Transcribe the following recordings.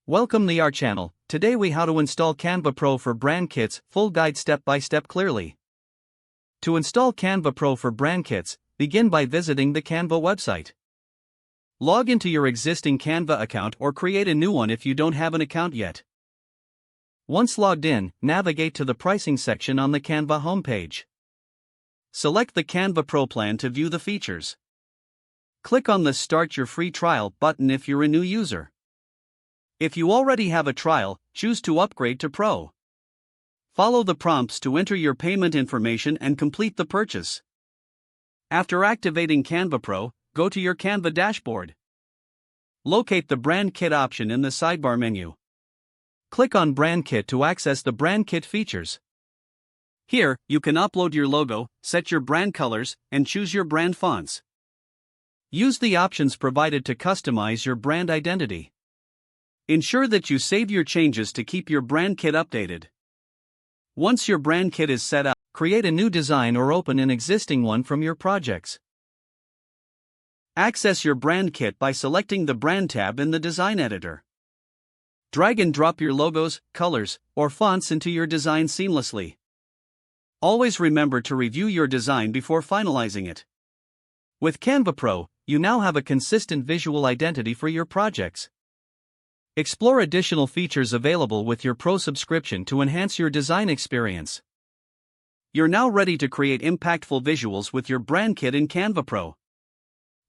Welcome to our channel. Today we how to install Canva Pro for brand kits, full guide step by step clearly. To install Canva Pro for brand kits, begin by visiting the Canva website. Log into your existing Canva account or create a new one if you don't have an account yet. Once logged in, navigate to the pricing section on the Canva homepage. Select the Canva Pro plan to view the features. Click on the Start Your Free Trial button if you're a new user. If you already have a trial, choose to upgrade to Pro. Follow the prompts to enter your payment information and complete the purchase. After activating Canva Pro, go to your Canva dashboard. Locate the Brand Kit option in the sidebar menu. Click on Brand Kit to access the Brand Kit features. Here, you can upload your logo, set your brand colors, and choose your brand fonts. Use the options provided to customize your brand identity. Ensure that you save your changes to keep your brand kit updated. Once your brand kit is set up, create a new design or open an existing one from your projects. Access your brand kit by selecting the Brand tab in the Design Editor. Drag and drop your logos, colors, or fonts into your design seamlessly. Always remember to review your design before finalizing it. With Canva Pro, you now have a consistent visual identity for your projects. Explore additional features available with your Pro subscription to enhance your design experience. You're now ready to create impactful visuals with your brand kit in Canva Pro.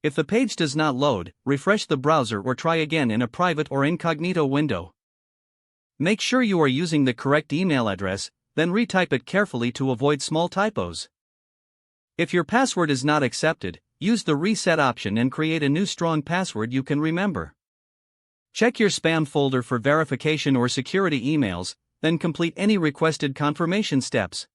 If the page does not load, refresh the browser or try again in a private or incognito window. Make sure you are using the correct email address, then retype it carefully to avoid small typos. If your password is not accepted, use the reset option and create a new strong password you can remember. Check your spam folder for verification or security emails, then complete any requested confirmation steps.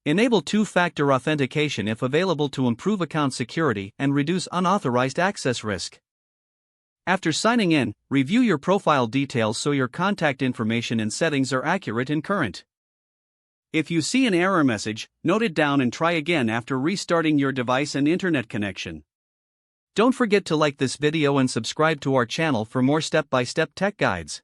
Enable two-factor authentication if available to improve account security and reduce unauthorized access risk. After signing in, review your profile details so your contact information and settings are accurate and current. If you see an error message, note it down and try again after restarting your device and internet connection. Don't forget to like this video and subscribe to our channel for more step-by-step tech guides.